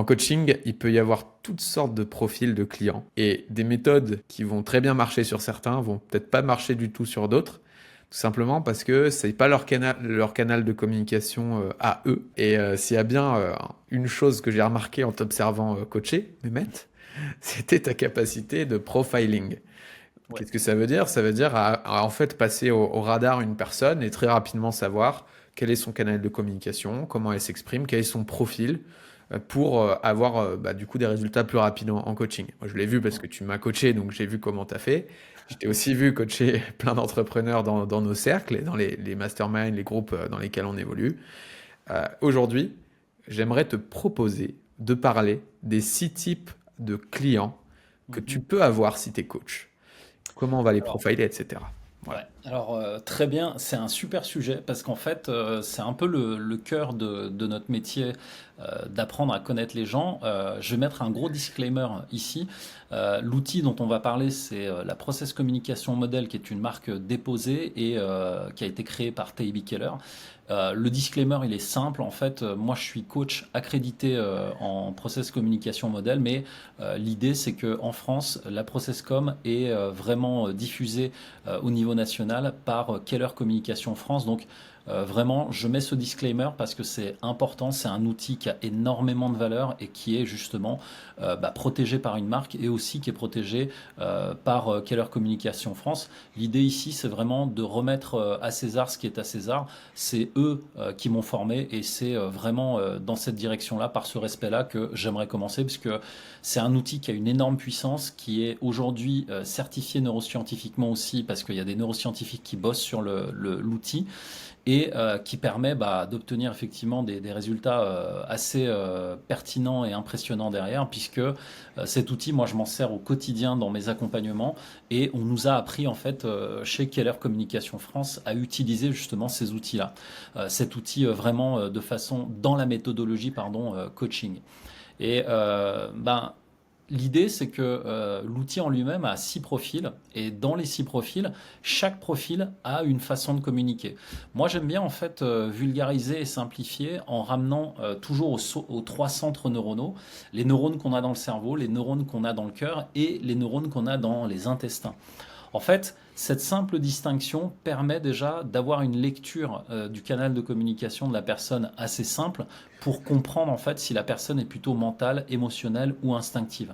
coaching, il peut y avoir toutes sortes de profils de clients et des méthodes qui vont très bien marcher sur certains vont peut-être pas marcher du tout sur d'autres. Tout simplement parce que c'est pas leur canal de communication à eux. Et s'il y a bien une chose que j'ai remarqué en t'observant coacher, Mehmet, c'était ta capacité de profiling. Ouais. Qu'est-ce que ça veut dire? Ça veut dire en fait passer au radar une personne et très rapidement savoir quel est son canal de communication, comment elle s'exprime, quel est son profil pour avoir du coup des résultats plus rapides en coaching. Moi, je l'ai vu parce Mm. que tu m'as coaché, donc j'ai vu comment tu as fait. Je t'ai aussi vu coacher plein d'entrepreneurs dans nos cercles et dans les masterminds, les groupes dans lesquels on évolue. Aujourd'hui, j'aimerais te proposer de parler des 6 types de clients que tu Mhm. peux avoir si tu es coach. Comment on va les Alors, profiler, etc. ouais. Voilà. Alors très bien, c'est un super sujet parce qu'en fait, c'est un peu le cœur de notre métier d'apprendre à connaître les gens. Je vais mettre un gros disclaimer ici. L'outil dont on va parler, c'est la Process Communication Model, qui est une marque déposée et qui a été créée par T.I.B. Keller. Le disclaimer, il est simple. En fait, moi, je suis coach accrédité en Process Communication Model, mais l'idée, c'est que en France, la Process Com est vraiment diffusée au niveau national par Keller Communication France. Donc, vraiment, je mets ce disclaimer parce que c'est important, c'est un outil qui a énormément de valeur et qui est justement protégé par une marque et aussi qui est protégé par Keller Communication France. L'idée ici, c'est vraiment de remettre à César ce qui est à César. C'est eux qui m'ont formé et c'est vraiment dans cette direction-là, par ce respect-là, que j'aimerais commencer parce que c'est un outil qui a une énorme puissance, qui est aujourd'hui certifié neuroscientifiquement aussi parce qu'il y a des neuroscientifiques qui bossent sur l'outil et qui permet d'obtenir effectivement des résultats assez pertinents et impressionnants derrière, puisque cet outil, moi, je m'en sers au quotidien dans mes accompagnements, et on nous a appris en fait chez Keller Communication France à utiliser justement ces outils-là, cet outil vraiment de façon dans la méthodologie pardon coaching. Et l'idée, c'est que l'outil en lui-même a 6 profils, et dans les 6 profils, chaque profil a une façon de communiquer. Moi, j'aime bien en fait vulgariser et simplifier en ramenant toujours aux 3 centres neuronaux, les neurones qu'on a dans le cerveau, les neurones qu'on a dans le cœur et les neurones qu'on a dans les intestins. En fait, cette simple distinction permet déjà d'avoir une lecture du canal de communication de la personne assez simple pour comprendre en fait si la personne est plutôt mentale, émotionnelle ou instinctive.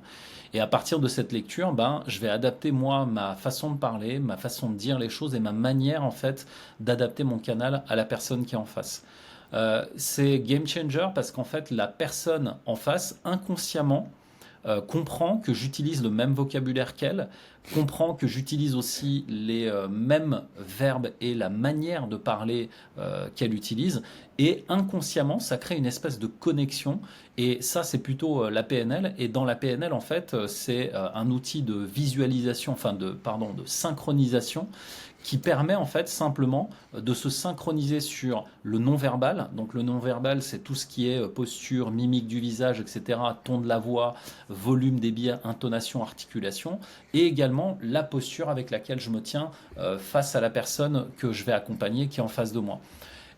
Et à partir de cette lecture, je vais adapter moi ma façon de parler, ma façon de dire les choses et ma manière en fait d'adapter mon canal à la personne qui est en face. C'est game changer parce qu'en fait la personne en face inconsciemment comprend que j'utilise le même vocabulaire qu'elle, comprend que j'utilise aussi les mêmes verbes et la manière de parler qu'elle utilise, et inconsciemment, ça crée une espèce de connexion, et ça, c'est plutôt la PNL, et dans la PNL, en fait, c'est un outil de visualisation, enfin de synchronisation, qui permet en fait simplement de se synchroniser sur le non-verbal. Donc le non-verbal, c'est tout ce qui est posture, mimique du visage, etc., ton de la voix, volume, débit, intonation, articulation, et également la posture avec laquelle je me tiens face à la personne que je vais accompagner qui est en face de moi.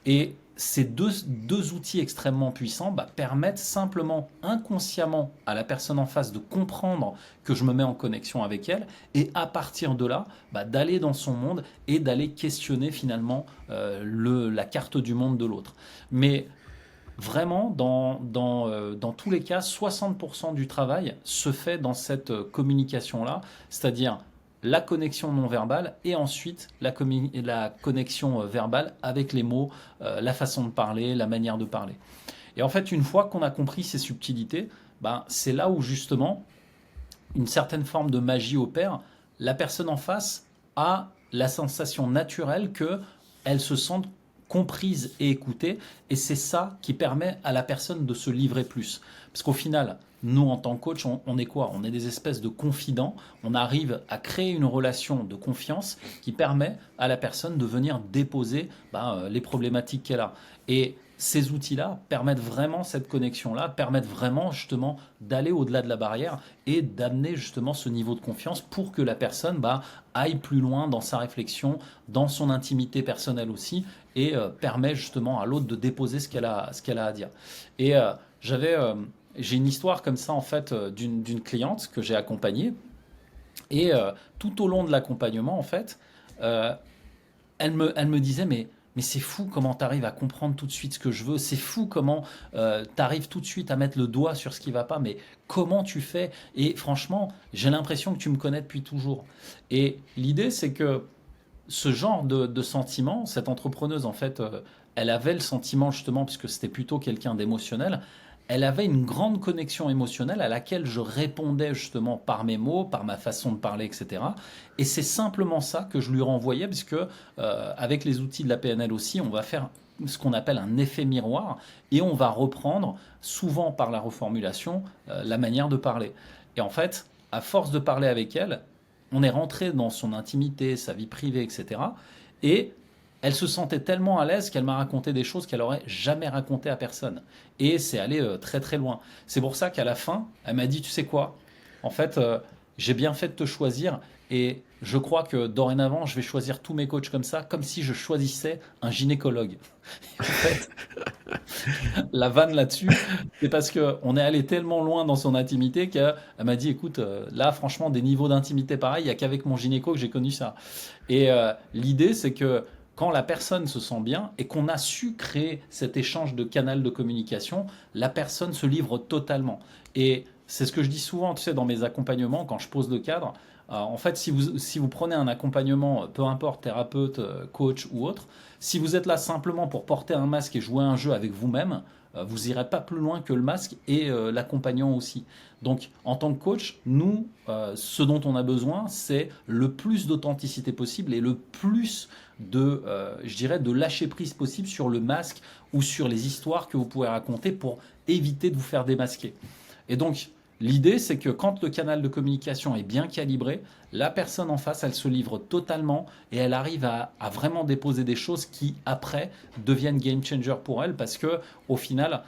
Et ces deux outils extrêmement puissants permettent simplement inconsciemment à la personne en face de comprendre que je me mets en connexion avec elle, et à partir de là, d'aller dans son monde et d'aller questionner finalement la carte du monde de l'autre. Mais vraiment, dans tous les cas, 60% du travail se fait dans cette communication-là, c'est-à-dire la connexion non verbale et ensuite la connexion verbale avec les mots, la façon de parler, la manière de parler. Et en fait, une fois qu'on a compris ces subtilités, c'est là où justement une certaine forme de magie opère. La personne en face a la sensation naturelle que elle se sente comprise et écoutée, et c'est ça qui permet à la personne de se livrer plus. Parce qu'au final, nous, en tant que coach, on est quoi? On est des espèces de confidents. On arrive à créer une relation de confiance qui permet à la personne de venir déposer les problématiques qu'elle a. Et ces outils-là permettent vraiment cette connexion-là, permettent vraiment justement d'aller au-delà de la barrière et d'amener justement ce niveau de confiance pour que la personne aille plus loin dans sa réflexion, dans son intimité personnelle aussi, et permet justement à l'autre de déposer ce qu'elle a à dire. Et j'avais j'ai une histoire comme ça en fait d'une cliente que j'ai accompagnée et tout au long de l'accompagnement en fait, euh, elle me disait, mais c'est fou comment tu arrives à comprendre tout de suite ce que je veux, c'est fou comment tu arrives tout de suite à mettre le doigt sur ce qui va pas, mais comment tu fais? Et franchement, j'ai l'impression que tu me connais depuis toujours. Et l'idée, c'est que ce genre de sentiment, cette entrepreneuse, en fait, elle avait le sentiment, justement, puisque c'était plutôt quelqu'un d'émotionnel, elle avait une grande connexion émotionnelle à laquelle je répondais justement par mes mots, par ma façon de parler, etc. Et c'est simplement ça que je lui renvoyais, puisque avec les outils de la PNL aussi, on va faire ce qu'on appelle un effet miroir, et on va reprendre, souvent par la reformulation, la manière de parler. Et en fait, à force de parler avec elle, on est rentré dans son intimité, sa vie privée, etc. Et elle se sentait tellement à l'aise qu'elle m'a raconté des choses qu'elle aurait jamais racontées à personne. Et c'est allé très très loin. C'est pour ça qu'à la fin, elle m'a dit, tu sais quoi? En fait, j'ai bien fait de te choisir et je crois que dorénavant, je vais choisir tous mes coachs comme ça, comme si je choisissais un gynécologue. En fait, la vanne là-dessus, c'est parce que on est allé tellement loin dans son intimité qu'elle m'a dit, écoute, là, franchement, des niveaux d'intimité pareil, il n'y a qu'avec mon gynéco que j'ai connu ça. Et l'idée, c'est que quand la personne se sent bien et qu'on a su créer cet échange de canal de communication, la personne se livre totalement. Et c'est ce que je dis souvent, tu sais, dans mes accompagnements, quand je pose le cadre. En fait, si vous prenez un accompagnement, peu importe, thérapeute, coach ou autre, si vous êtes là simplement pour porter un masque et jouer un jeu avec vous-même, vous irez pas plus loin que le masque et l'accompagnant aussi. Donc, en tant que coach, nous, ce dont on a besoin, c'est le plus d'authenticité possible et le plus je dirais, de lâcher prise possible sur le masque ou sur les histoires que vous pouvez raconter pour éviter de vous faire démasquer. Et donc, l'idée, c'est que quand le canal de communication est bien calibré, la personne en face, elle se livre totalement et elle arrive à vraiment déposer des choses qui, après, deviennent game changer pour elle parce que, au final,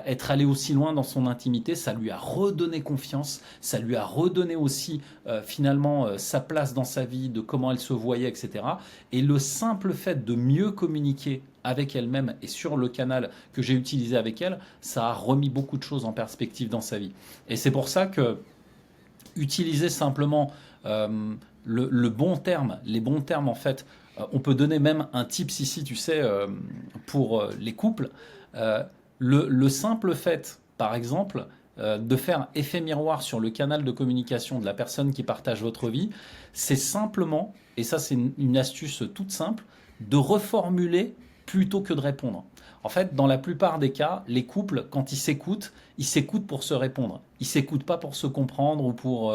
être allé aussi loin dans son intimité, ça lui a redonné confiance, ça lui a redonné aussi finalement sa place dans sa vie, de comment elle se voyait, etc. Et le simple fait de mieux communiquer avec elle-même et sur le canal que j'ai utilisé avec elle, ça a remis beaucoup de choses en perspective dans sa vie. Et c'est pour ça que utiliser simplement le bon terme, les bons termes en fait, on peut donner même un tips ici, tu sais, pour les couples. Euh, le simple fait, par exemple, de faire effet miroir sur le canal de communication de la personne qui partage votre vie, c'est simplement, et ça c'est une astuce toute simple, de reformuler plutôt que de répondre. En fait, dans la plupart des cas, les couples, quand ils s'écoutent pour se répondre. Ils s'écoutent pas pour se comprendre ou pour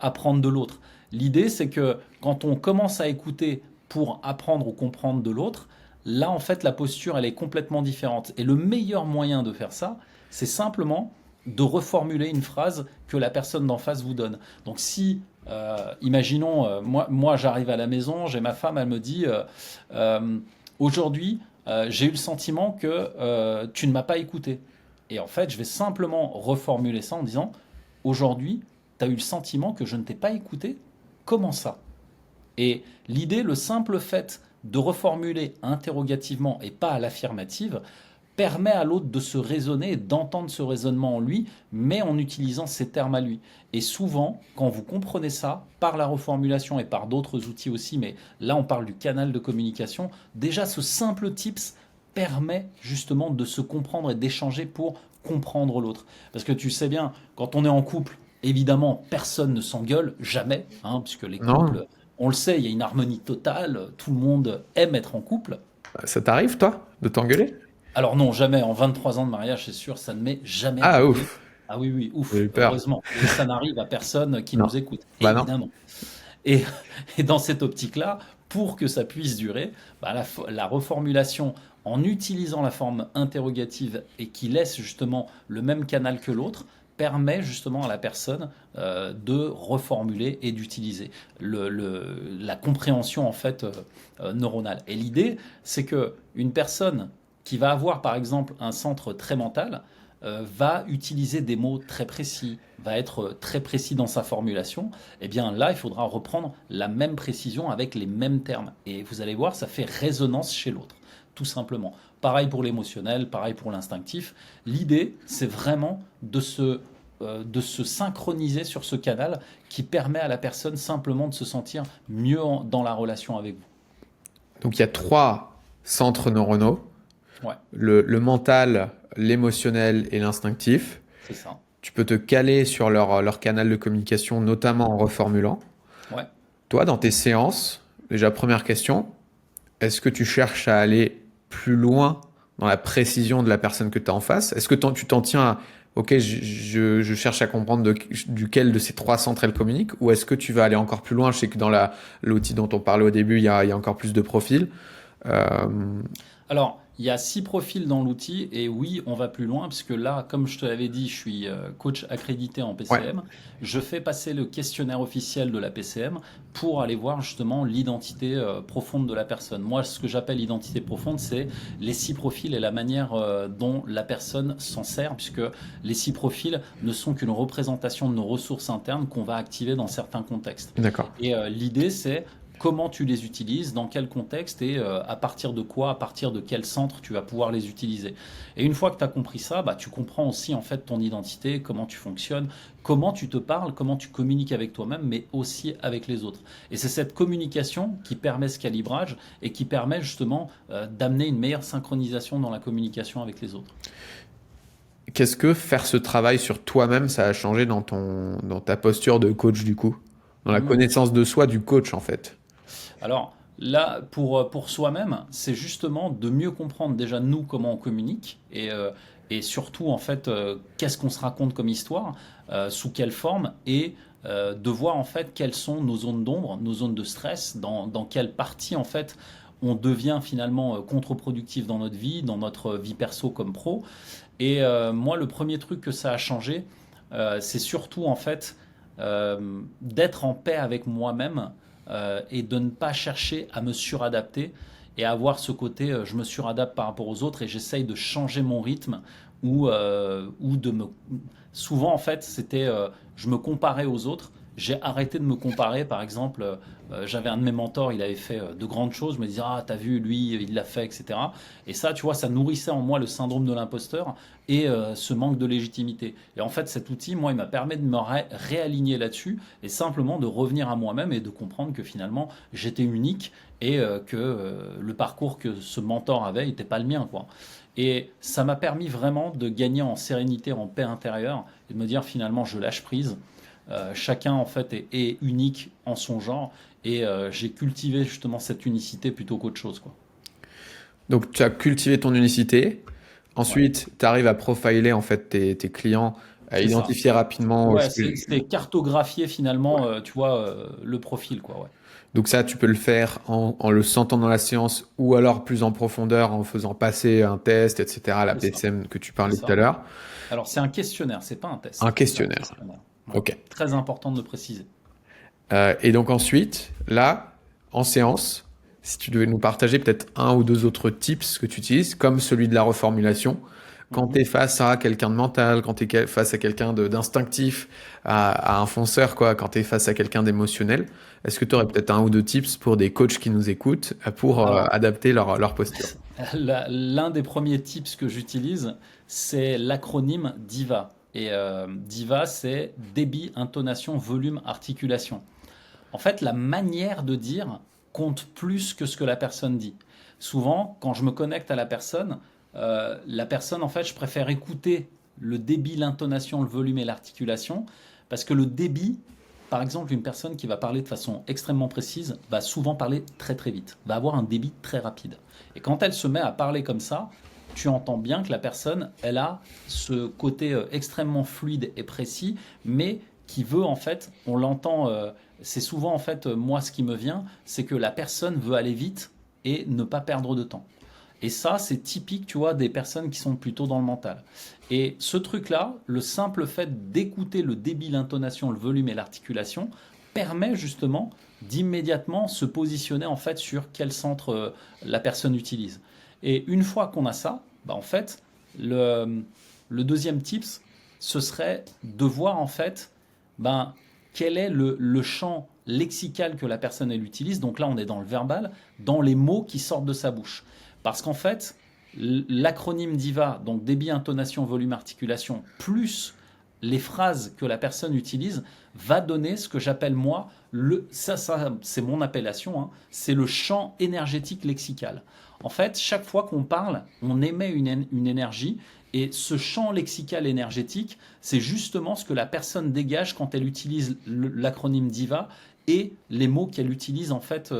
apprendre de l'autre. L'idée, c'est que quand on commence à écouter pour apprendre ou comprendre de l'autre, là, en fait, la posture, elle est complètement différente. Et le meilleur moyen de faire ça, c'est simplement de reformuler une phrase que la personne d'en face vous donne. Donc, si, imaginons, moi j'arrive à la maison, j'ai ma femme, elle me dit, euh, aujourd'hui, j'ai eu le sentiment que tu ne m'as pas écouté. Et en fait, je vais simplement reformuler ça en disant, aujourd'hui, tu as eu le sentiment que je ne t'ai pas écouté. Comment ça? Et l'idée, le simple fait de reformuler interrogativement et pas à l'affirmative, permet à l'autre de se raisonner et d'entendre ce raisonnement en lui, mais en utilisant ses termes à lui. Et souvent, quand vous comprenez ça, par la reformulation et par d'autres outils aussi, mais là on parle du canal de communication, déjà ce simple tips permet justement de se comprendre et d'échanger pour comprendre l'autre. Parce que tu sais bien, quand on est en couple, évidemment, personne ne s'engueule, jamais, hein, puisque les Non. couples, on le sait, il y a une harmonie totale, tout le monde aime être en couple. Ça t'arrive, toi, de t'engueuler? Alors non, jamais. En 23 ans de mariage, c'est sûr, ça ne m'est jamais Ah, arrivé. ouf. Ah oui, oui, J'ai ouf, eu peur. heureusement. Et ça n'arrive à personne qui Non. nous écoute, Bah non. évidemment. Et, et dans cette optique-là, pour que ça puisse durer, bah, la reformulation en utilisant la forme interrogative et qui laisse justement le même canal que l'autre, permet justement à la personne de reformuler et d'utiliser la compréhension en fait neuronale. Et l'idée, c'est que une personne qui va avoir par exemple un centre très mental va utiliser des mots très précis, va être très précis dans sa formulation, eh bien là, il faudra reprendre la même précision avec les mêmes termes. Et vous allez voir, ça fait résonance chez l'autre. tout simplement. Pareil pour l'émotionnel, pareil pour l'instinctif. L'idée, c'est vraiment de se synchroniser sur ce canal qui permet à la personne simplement de se sentir mieux dans la relation avec vous. Donc il y a trois centres neuronaux, Ouais, le mental, l'émotionnel et l'instinctif. c'est ça. Tu peux te caler sur leur canal de communication, notamment en reformulant. Ouais. Toi, dans tes séances, déjà première question, est-ce que tu cherches à aller plus loin dans la précision de la personne que tu as en face? Est-ce que tu t'en tiens à, ok, je cherche à comprendre duquel de ces trois centres elle communique, ou est-ce que tu vas aller encore plus loin? Je sais que dans l'outil dont on parlait au début, il y a encore plus de profils. Euh, Alors, il y a 6 profils dans l'outil et oui, on va plus loin parce que là, comme je te l'avais dit, je suis coach accrédité en ouais, PCM. Je fais passer le questionnaire officiel de la PCM pour aller voir justement l'identité profonde de la personne. Moi, ce que j'appelle identité profonde, c'est les 6 profils et la manière dont la personne s'en sert, puisque les 6 profils ne sont qu'une représentation de nos ressources internes qu'on va activer dans certains contextes. d'accord. Et l'idée, c'est comment tu les utilises, dans quel contexte et à partir de quoi, à partir de quel centre tu vas pouvoir les utiliser. Et une fois que tu as compris ça, bah, tu comprends aussi en fait ton identité, comment tu fonctionnes, comment tu te parles, comment tu communiques avec toi-même, mais aussi avec les autres. Et c'est cette communication qui permet ce calibrage et qui permet justement d'amener une meilleure synchronisation dans la communication avec les autres. Qu'est-ce que faire ce travail sur toi-même, ça a changé dans ta posture de coach du coup? Dans la Mmh. connaissance de soi du coach en fait. Alors là, pour soi-même, c'est justement de mieux comprendre déjà nous comment on communique et surtout en fait qu'est-ce qu'on se raconte comme histoire, sous quelle forme et de voir en fait quelles sont nos zones d'ombre, nos zones de stress, dans quelle partie en fait on devient finalement contre-productif dans notre vie, dans notre vie perso comme pro. Et moi, le premier truc que ça a changé, c'est surtout en fait d'être en paix avec moi-même et de ne pas chercher à me suradapter et à avoir ce côté je me suradapte par rapport aux autres et j'essaye de changer mon rythme ou de me... Souvent en fait c'était je me comparais aux autres. J'ai arrêté de me comparer, par exemple, j'avais un de mes mentors, il avait fait de grandes choses, je me disais, ah, t'as vu, lui, il l'a fait, etc. Et ça, tu vois, ça nourrissait en moi le syndrome de l'imposteur et ce manque de légitimité. Et en fait, cet outil, moi, il m'a permis de me réaligner là-dessus et simplement de revenir à moi-même et de comprendre que finalement, j'étais unique et que le parcours que ce mentor avait n'était pas le mien, quoi. Et ça m'a permis vraiment de gagner en sérénité, en paix intérieure et de me dire finalement, je lâche prise. Chacun en fait est unique en son genre et j'ai cultivé justement cette unicité plutôt qu'autre chose, quoi. Donc tu as cultivé ton unicité. Ouais, Ensuite, tu arrives à profiler en fait tes clients, à c'est ça. identifier rapidement. Ouais, c'est cartographier finalement, tu vois, le profil, quoi. Ouais, Donc ça, tu peux le faire en le sentant dans la séance ou alors plus en profondeur en faisant passer un test, etc. La c'est ça, PSM que tu c'est parlais tout à ça. l'heure. Alors c'est un questionnaire, c'est pas un Un test, c'est un questionnaire. questionnaire. Ouais. Ok. Très important de le préciser. Et donc ensuite, là, en séance, si tu devais nous partager peut-être un ou deux autres tips que tu utilises, comme celui de la reformulation, quand tu Mhm. es face à quelqu'un de mental, quand tu es face à quelqu'un d'instinctif, à un fonceur, quoi, quand tu es face à quelqu'un d'émotionnel, est-ce que tu aurais Mhm. peut-être un ou deux tips pour des coachs qui nous écoutent pour Alors, adapter leur posture? l'un des premiers tips que j'utilise, c'est l'acronyme DIVA. Et DIVA, c'est débit, intonation, volume, articulation. En fait, la manière de dire compte plus que ce que la personne dit. Souvent, quand je me connecte à la personne, en fait, je préfère écouter le débit, l'intonation, le volume et l'articulation, parce que le débit, par exemple, une personne qui va parler de façon extrêmement précise va souvent parler très très vite, va avoir un débit très rapide. Et quand elle se met à parler comme ça, tu entends bien que la personne, elle a ce côté extrêmement fluide et précis, mais qui veut en fait, on l'entend, c'est souvent en fait, moi ce qui me vient, c'est que la personne veut aller vite et ne pas perdre de temps. Et ça, c'est typique, tu vois, des personnes qui sont plutôt dans le mental. Et ce truc-là, le simple fait d'écouter le débit, l'intonation, le volume et l'articulation, permet justement d'immédiatement se positionner en fait sur quel centre la personne utilise. Et une fois qu'on a ça, bah en fait, le deuxième tips, ce serait de voir en fait ben, quel est le champ lexical que la personne elle utilise. Donc là, on est dans le verbal, dans les mots qui sortent de sa bouche. Parce qu'en fait, l'acronyme DIVA, donc débit, intonation, volume, articulation, plus les phrases que la personne utilise, va donner ce que j'appelle moi, ça c'est mon appellation, hein, c'est le champ énergétique lexical. En fait, chaque fois qu'on parle, on émet une énergie, et ce champ lexical énergétique, c'est justement ce que la personne dégage quand elle utilise l'acronyme DIVA et les mots qu'elle utilise, en fait,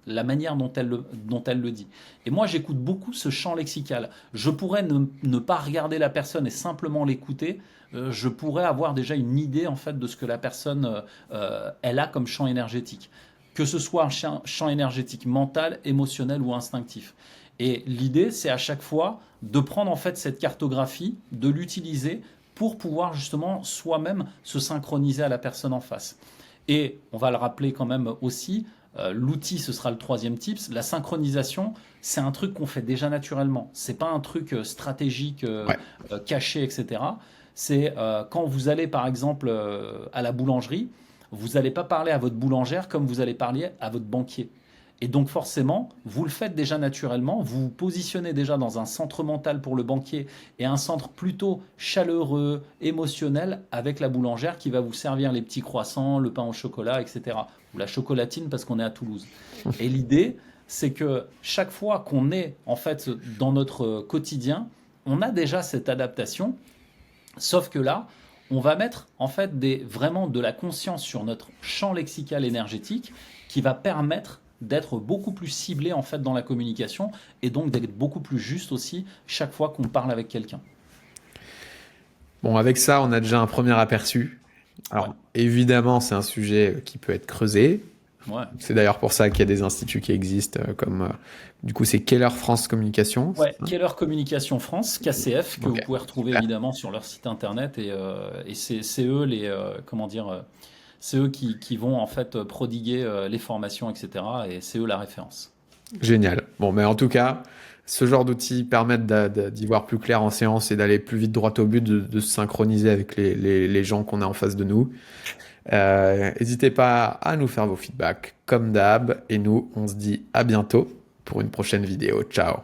la manière dont elle le dit. Et moi, j'écoute beaucoup ce champ lexical. Je pourrais ne pas regarder la personne et simplement l'écouter. Je pourrais avoir déjà une idée, en fait, de ce que la personne elle a comme champ énergétique. Que ce soit un champ énergétique mental, émotionnel ou instinctif. Et l'idée, c'est à chaque fois de prendre en fait cette cartographie, de l'utiliser pour pouvoir justement soi-même se synchroniser à la personne en face. Et on va le rappeler quand même aussi, l'outil, ce sera le troisième tips. La synchronisation, c'est un truc qu'on fait déjà naturellement. C'est pas un truc stratégique, caché, etc. C'est quand vous allez par exemple à la boulangerie, vous n'allez pas parler à votre boulangère comme vous allez parler à votre banquier. Et donc forcément, vous le faites déjà naturellement, vous vous positionnez déjà dans un centre mental pour le banquier et un centre plutôt chaleureux, émotionnel avec la boulangère qui va vous servir les petits croissants, le pain au chocolat, etc. Ou la chocolatine parce qu'on est à Toulouse. Et l'idée, c'est que chaque fois qu'on est en fait dans notre quotidien, on a déjà cette adaptation, sauf que là, on va mettre en fait vraiment de la conscience sur notre champ lexical énergétique qui va permettre d'être beaucoup plus ciblé en fait dans la communication et donc d'être beaucoup plus juste aussi chaque fois qu'on parle avec quelqu'un. Bon, avec ça, on a déjà un premier aperçu. Alors, évidemment, c'est un sujet qui peut être creusé. Ouais. C'est d'ailleurs pour ça qu'il y a des instituts qui existent comme du coup c'est Keller France Communication. Ouais, Keller Communication France, KCF, que vous pouvez retrouver évidemment sur leur site internet et c'est eux les c'est eux qui vont en fait prodiguer les formations, etc. Et c'est eux la référence. Génial. Bon, mais en tout cas, ce genre d'outils permettent d'y voir plus clair en séance et d'aller plus vite droit au but, de se synchroniser avec les gens qu'on a en face de nous. N'hésitez pas à nous faire vos feedbacks comme d'hab. Et nous, on se dit à bientôt pour une prochaine vidéo. Ciao.